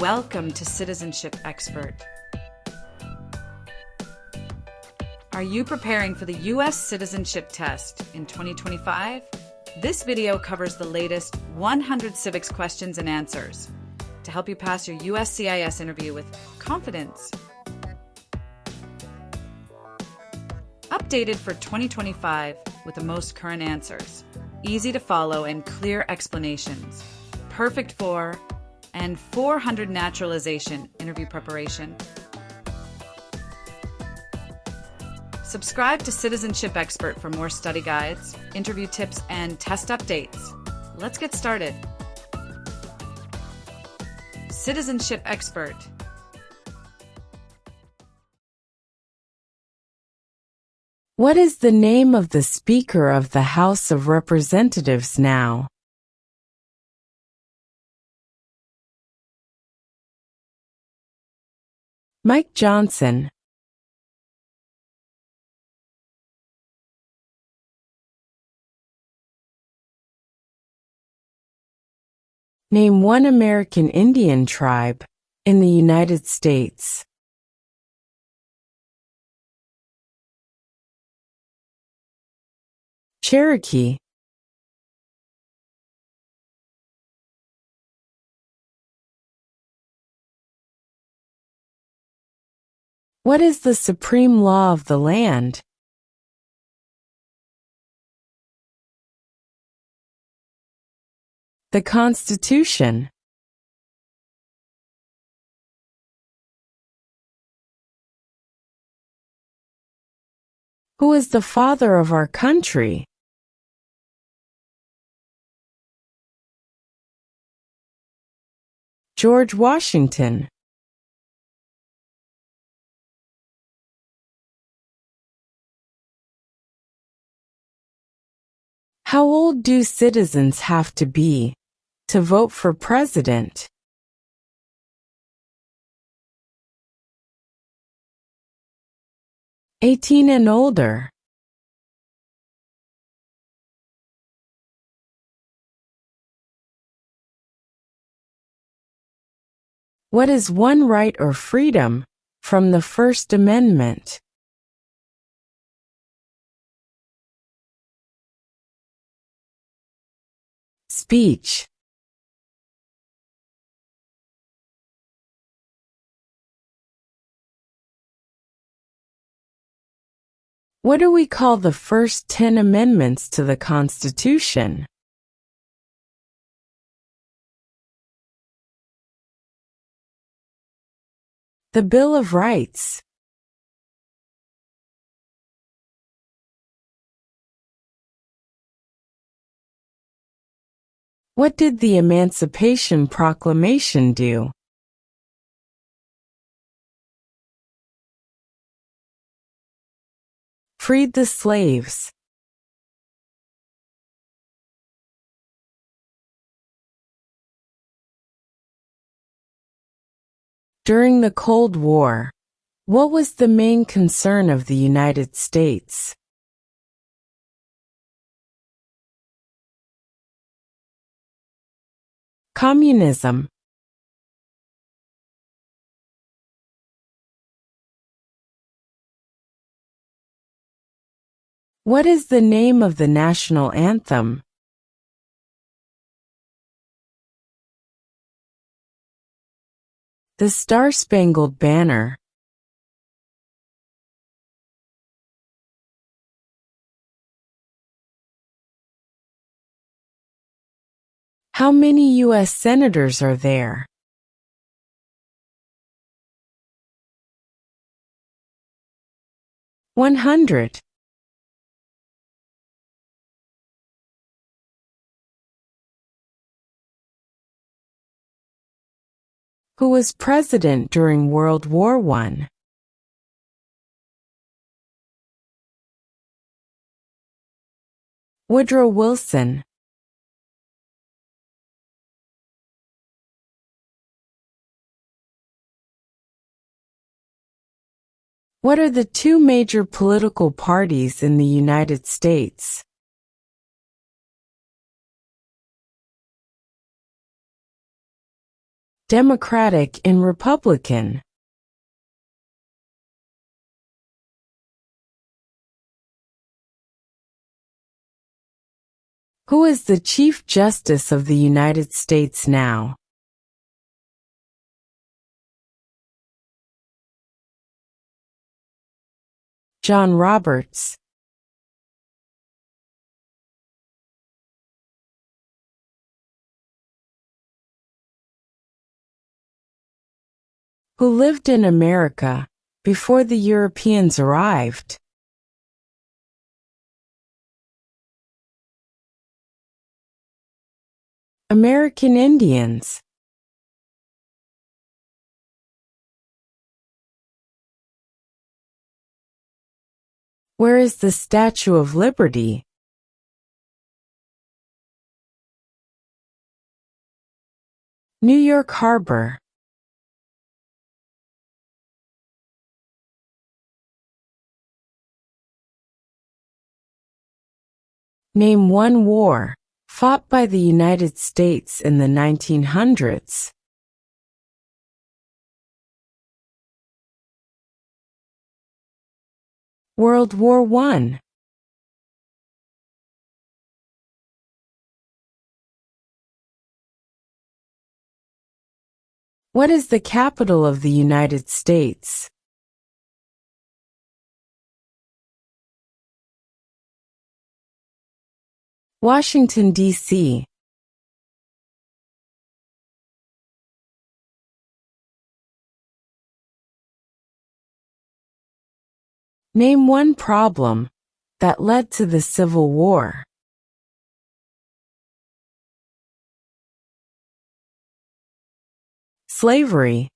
Welcome to Citizenship Expert. Are you preparing for the U.S. Citizenship Test in 2025? This video covers the latest 100 civics questions and answers to help you pass your USCIS interview with confidence. Updated for 2025 with the most current answers, easy to follow and clear explanations, perfect for and 400 naturalization interview preparation. Subscribe to Citizenship Expert for more study guides, interview tips, and test updates. Let's get started. Citizenship Expert. What is the name of the Speaker of the House of Representatives now? Mike Johnson. Name one American Indian tribe in the United States. Cherokee. What is the supreme law of the land? The Constitution. Who is the father of our country? George Washington. How old do citizens have to be to vote for president? 18 and older. What is one right or freedom from the First Amendment? Speech. What do we call the first 10 amendments to the Constitution? The Bill of Rights. What did the Emancipation Proclamation do? Freed the slaves. During the Cold War, what was the main concern of the United States? Communism. What is the name of the national anthem? The Star-Spangled Banner. How many U.S. senators are there? 100. Who was president during World War I? Woodrow Wilson. What are the two major political parties in the United States? Democratic and Republican? Who is the Chief Justice of the United States now? John Roberts. Who lived in America before the Europeans arrived? American Indians. Where is the Statue of Liberty? New York Harbor. Name one war fought by the United States in the 1900s. World War I. What is the capital of the United States? Washington, D.C. Name one problem that led to the Civil War. Slavery.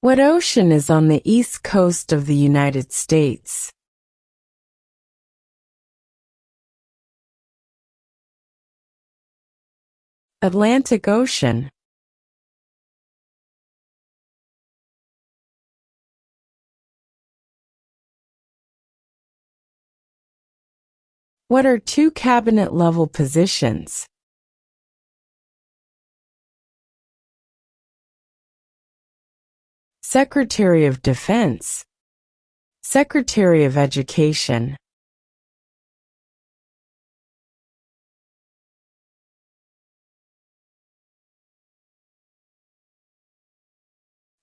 What ocean is on the east coast of the United States? Atlantic Ocean. What are two cabinet-level positions? Secretary of Defense. Secretary of Education.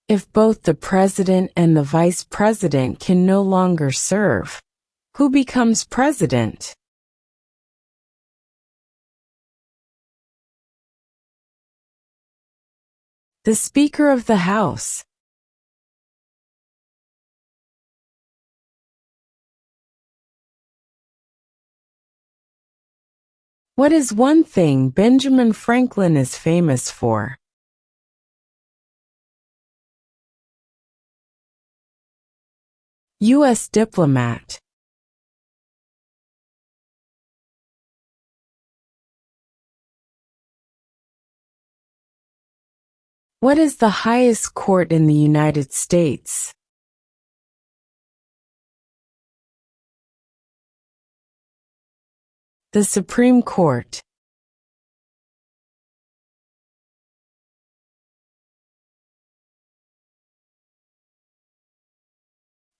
If both the president and the vice president can no longer serve, who becomes president? The Speaker of the House. What is one thing Benjamin Franklin is famous for? U.S. diplomat. What is the highest court in the United States? The Supreme Court.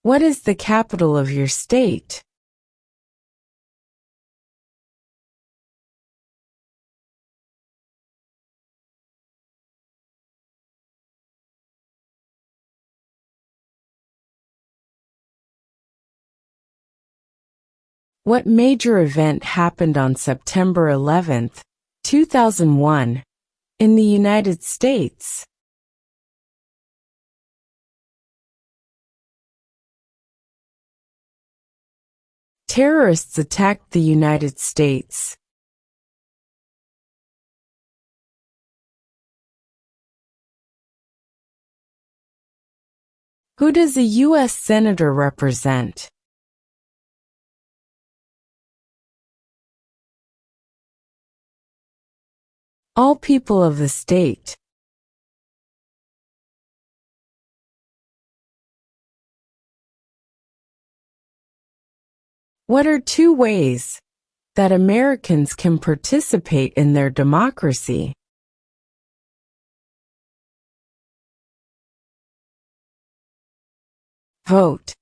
What is the capital of your state? What major event happened on September 11, 2001, in the United States? Terrorists attacked the United States. Who does a U.S. Senator represent? All people of the state. What are 2 ways that Americans can participate in their democracy? Vote.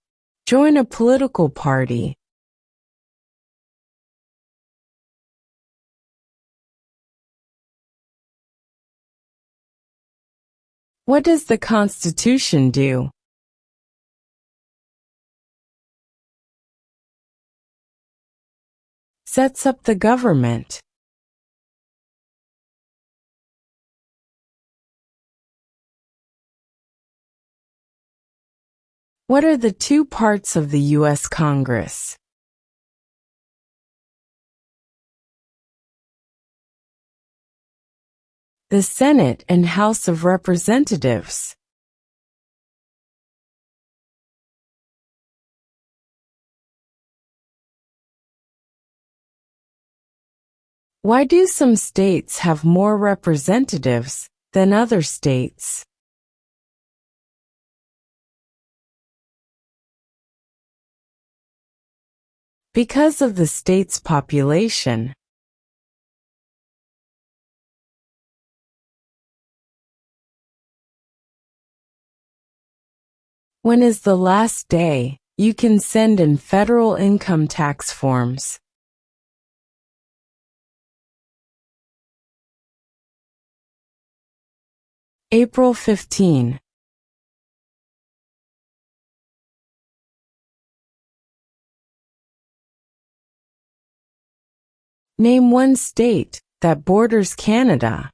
Join a political party. What does the Constitution do? Sets up the government. What are the 2 parts of the U.S. Congress? The Senate and House of Representatives. Why do some states have more representatives than other states? Because of the state's population. When is the last day you can send in federal income tax forms? April 15. Name 1 state that borders Canada.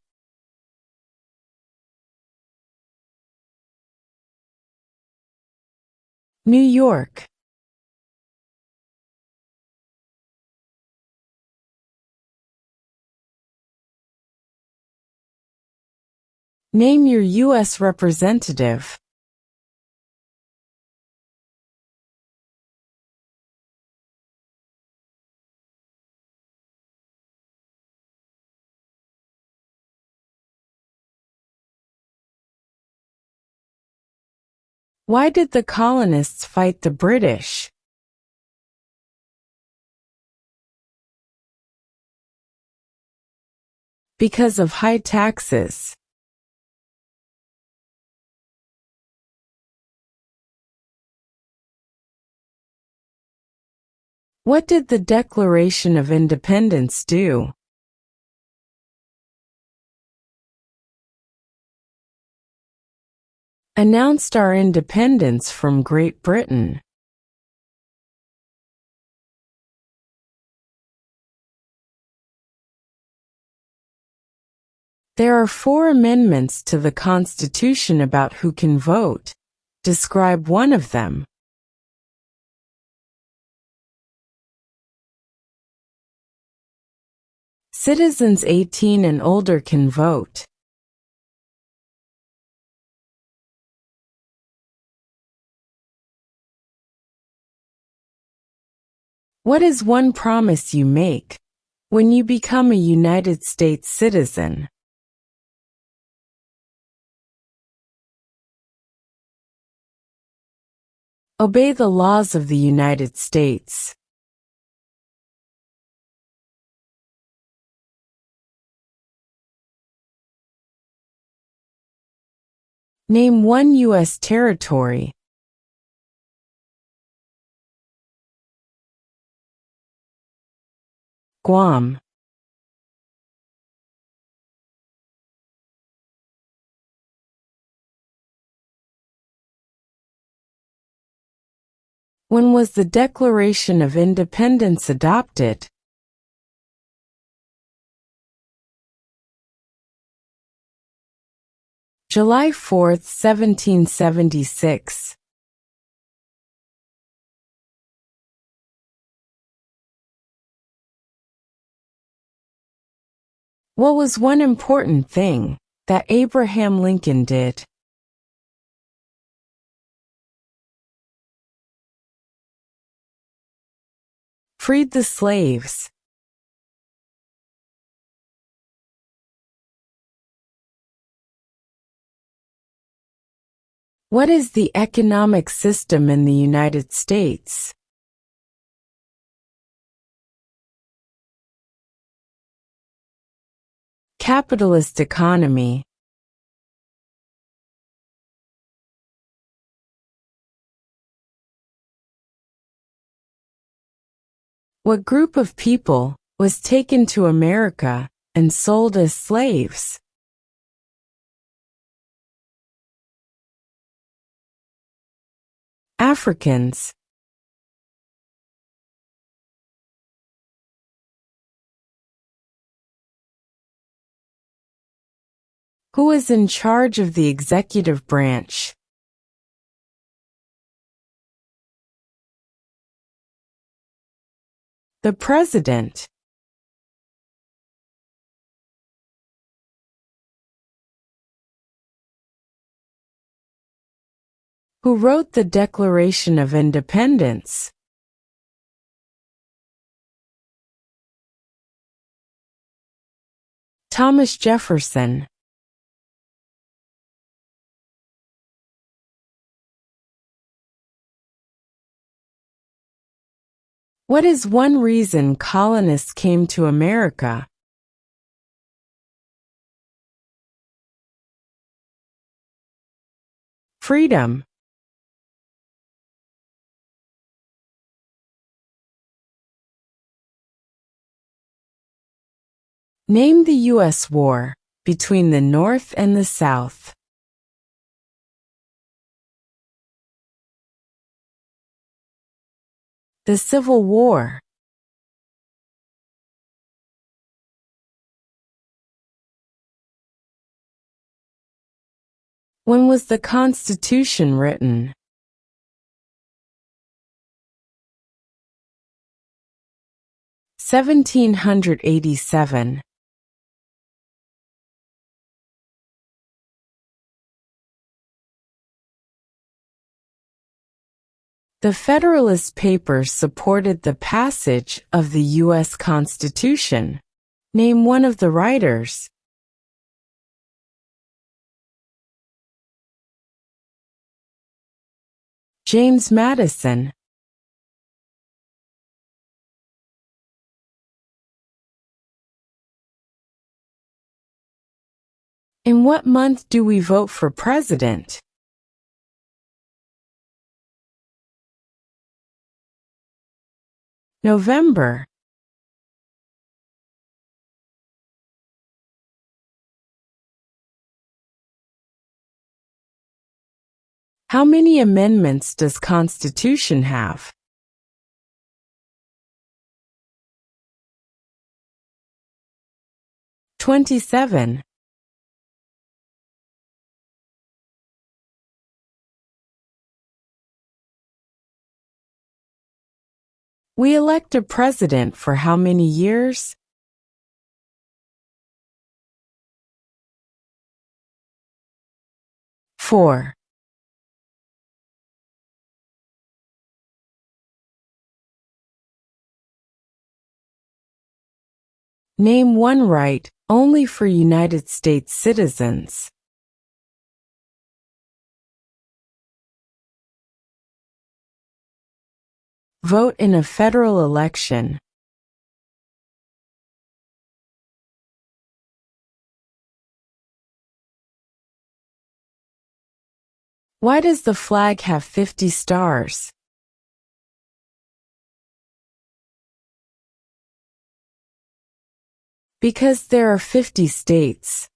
New York. Name your U.S. representative. Why did the colonists fight the British? Because of high taxes. What did the Declaration of Independence do? Announced our independence from Great Britain. There are 4 amendments to the Constitution about who can vote. Describe one of them. Citizens 18 and older can vote. What is one promise you make when you become a United States citizen? Obey the laws of the United States. Name 1 U.S. territory. Guam. When was the Declaration of Independence adopted? July 4, 1776. What was one important thing that Abraham Lincoln did? Freed the slaves. What is the economic system in the United States? Capitalist economy. What group of people was taken to America and sold as slaves? Africans. Who was in charge of the executive branch? The President. Who wrote the Declaration of Independence? Thomas Jefferson. What is one reason colonists came to America? Freedom. Name the U.S. war between the North and the South. The Civil War. When was the Constitution written? (1787). The Federalist Papers supported the passage of the U.S. Constitution. Name one of the writers. James Madison. In what month do we vote for president? November. How many amendments does Constitution have? 27. We elect a president for how many years? 4. Name one right only for United States citizens. Vote in a federal election. Why does the flag have 50 stars? Because there are 50 states.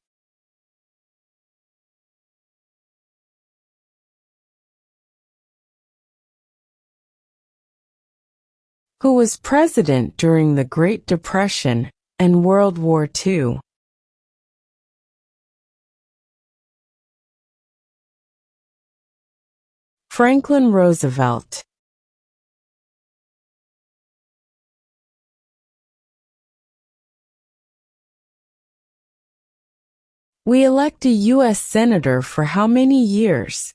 Who was president during the Great Depression and World War II? Franklin Roosevelt. We elect a U.S. Senator for how many years?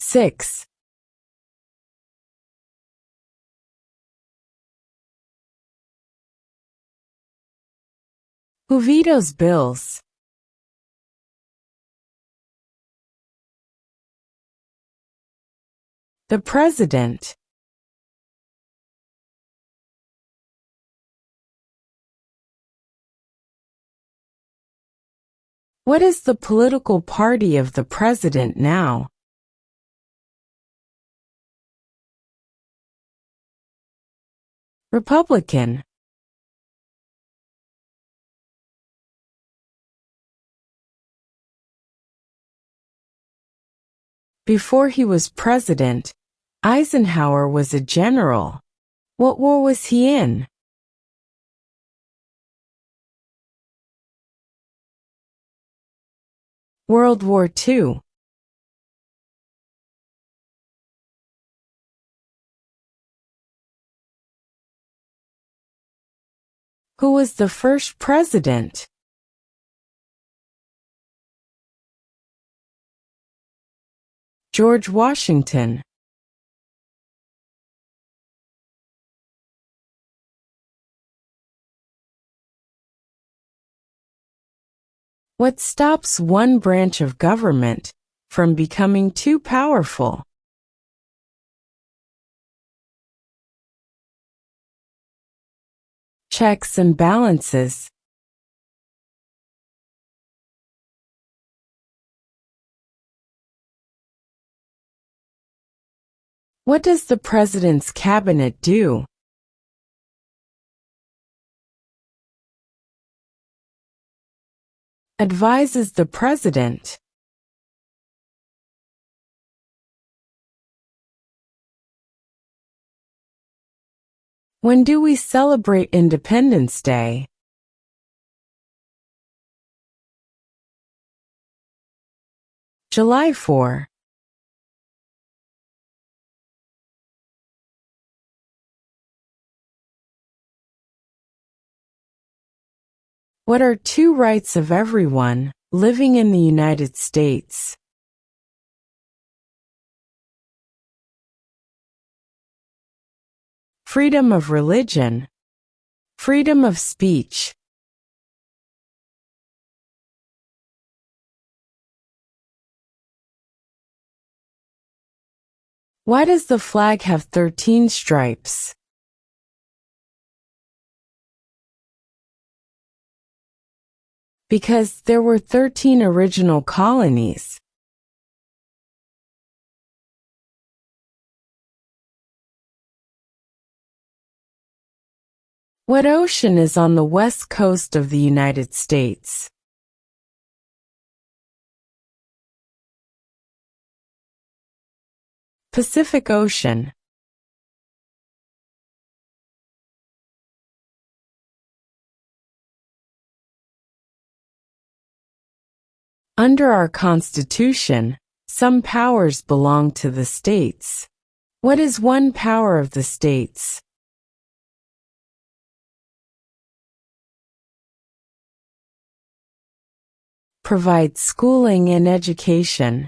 6. Who vetoes bills? The President. What is the political party of the president now? Republican. Before he was president, Eisenhower was a general. What war was he in? World War II. Who was the first president? George Washington. What stops one branch of government from becoming too powerful? Checks and balances. What does the president's cabinet do? Advises the president. When do we celebrate Independence Day? July 4. What are two rights of everyone living in the United States? Freedom of religion. Freedom of speech. Why does the flag have 13 stripes? Because there were 13 original colonies. What ocean is on the west coast of the United States? Pacific Ocean. Under our Constitution, some powers belong to the states. What is one power of the states? Provide schooling and education.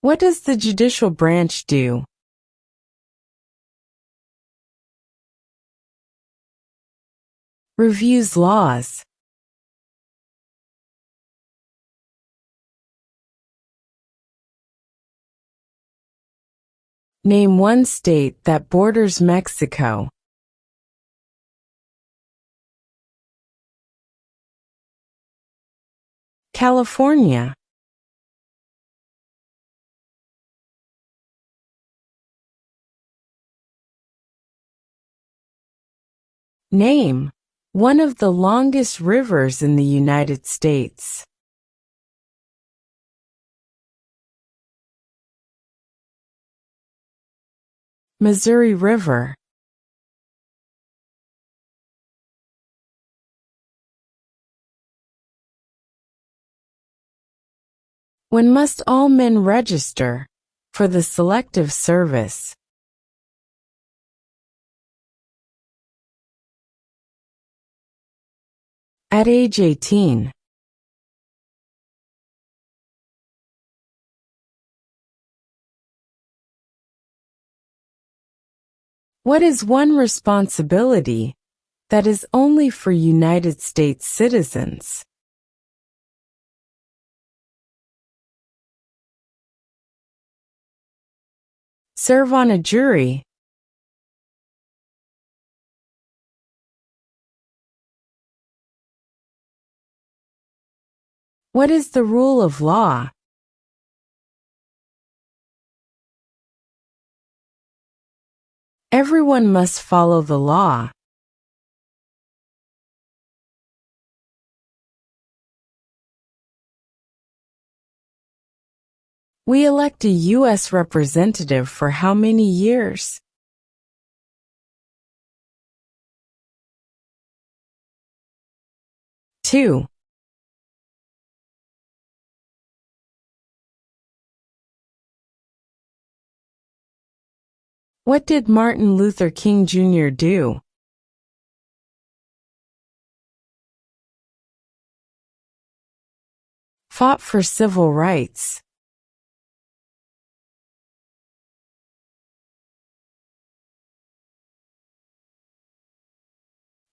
What does the judicial branch do? Reviews laws. Name one state that borders Mexico. California. Name one of the longest rivers in the United States. Missouri River. When must all men register for the Selective Service? At age 18. What is one responsibility that is only for United States citizens? Serve on a jury. What is the rule of law? Everyone must follow the law. We elect a U.S. representative for how many years? 2. What did Martin Luther King Jr. do? Fought for civil rights.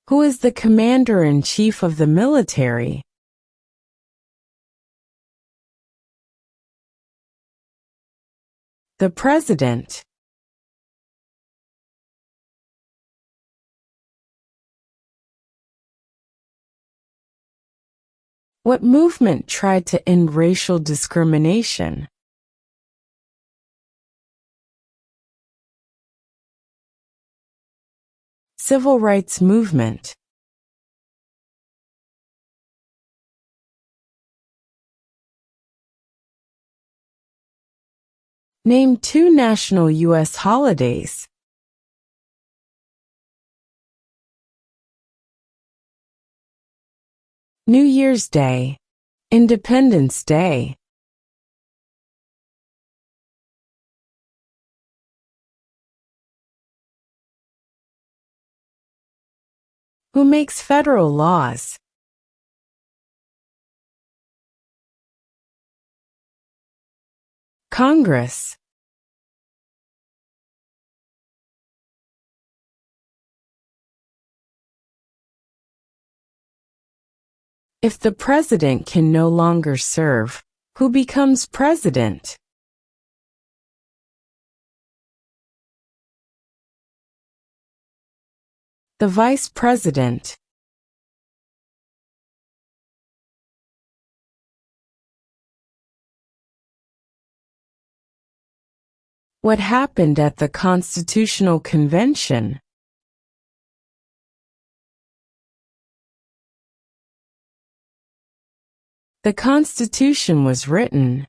Who is the commander-in-chief of the military? The president. What movement tried to end racial discrimination? Civil rights movement. Name 2 national U.S. holidays. New Year's Day. Independence Day. Who makes federal laws? Congress. If the president can no longer serve, who becomes president? The vice president. What happened at the Constitutional Convention? The Constitution was written.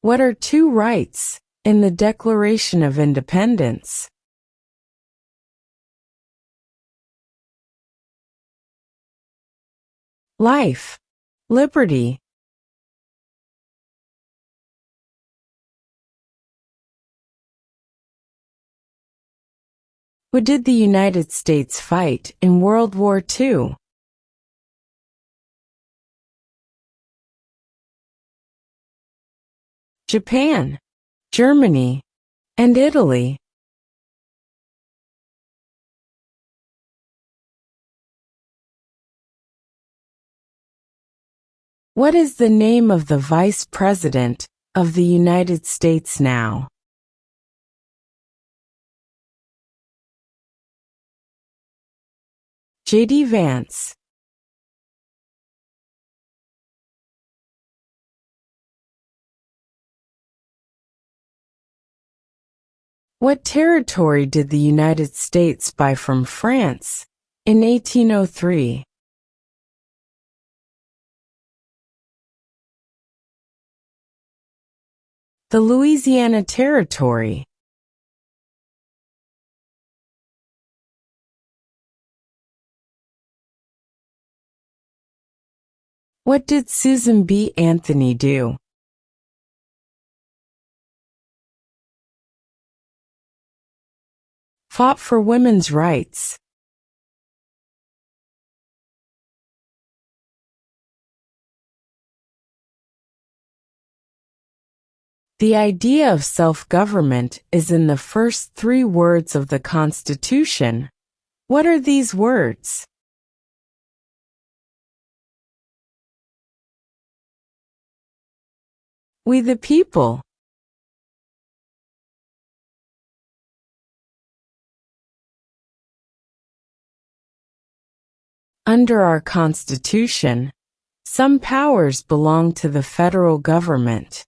What are 2 rights in the Declaration of Independence? Life, liberty. Who did the United States fight in World War II? Japan, Germany, and Italy. What is the name of the Vice President of the United States now? J.D. Vance. What territory did the United States buy from France in 1803? The Louisiana Territory. What did Susan B. Anthony do? Fought for women's rights. The idea of self-government is in the first 3 words of the Constitution. What are these words? We the people. Under our Constitution, some powers belong to the federal government.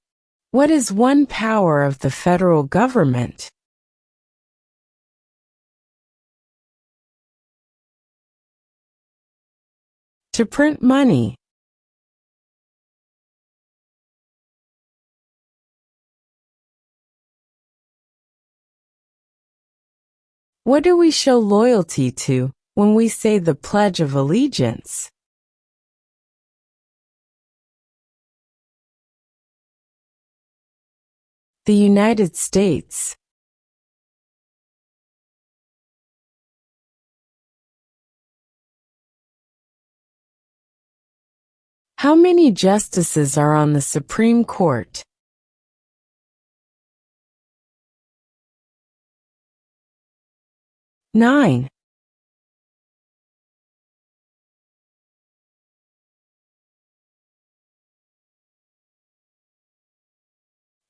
What is one power of the federal government? To print money. What do we show loyalty to when we say the Pledge of Allegiance? The United States. How many justices are on the Supreme Court? Nine.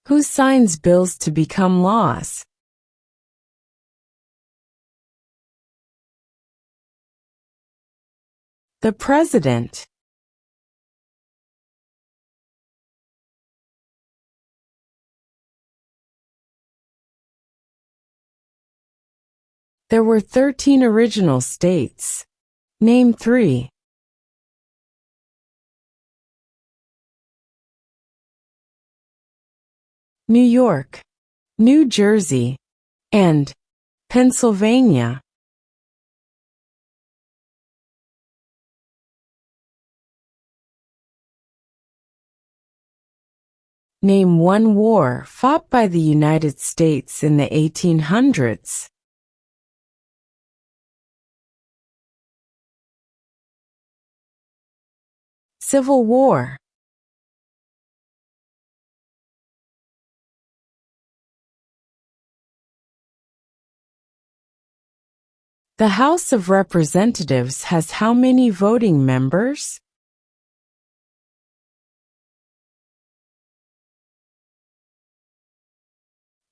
Who signs bills to become laws? The President. There were 13 original states. Name 3. New York, New Jersey, and Pennsylvania. Name one war fought by the United States in the 1800s. Civil War. The House of Representatives has how many voting members?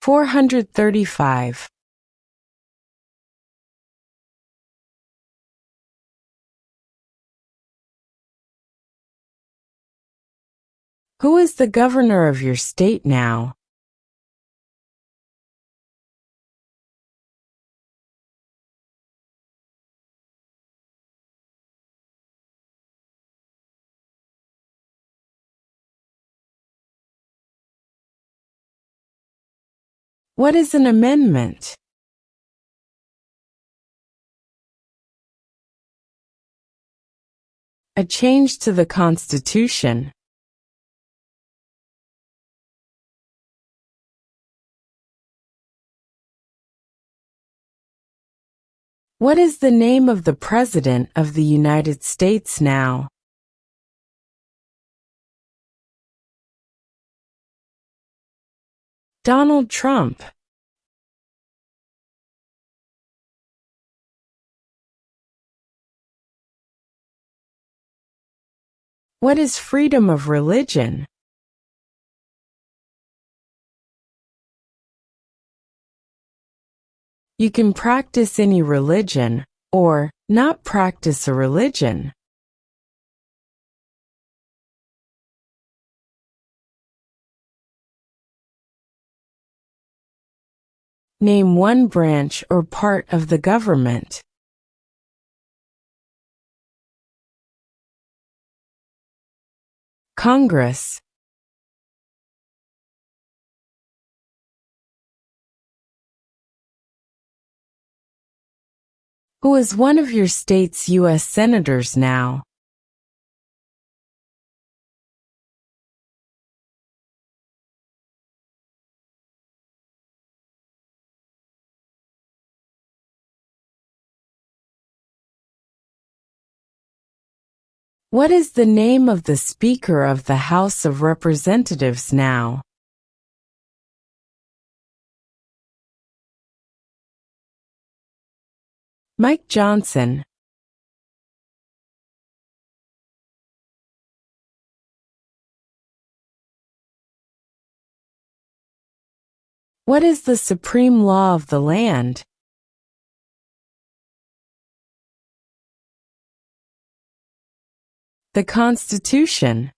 435. Who is the governor of your state now? What is an amendment? A change to the Constitution. What is the name of the President of the United States now? Donald Trump. What is freedom of religion? You can practice any religion, or not practice a religion. Name one branch or part of the government. Congress. Who is one of your state's U.S. senators now? What is the name of the Speaker of the House of Representatives now? Mike Johnson. What is the supreme law of the land? The Constitution.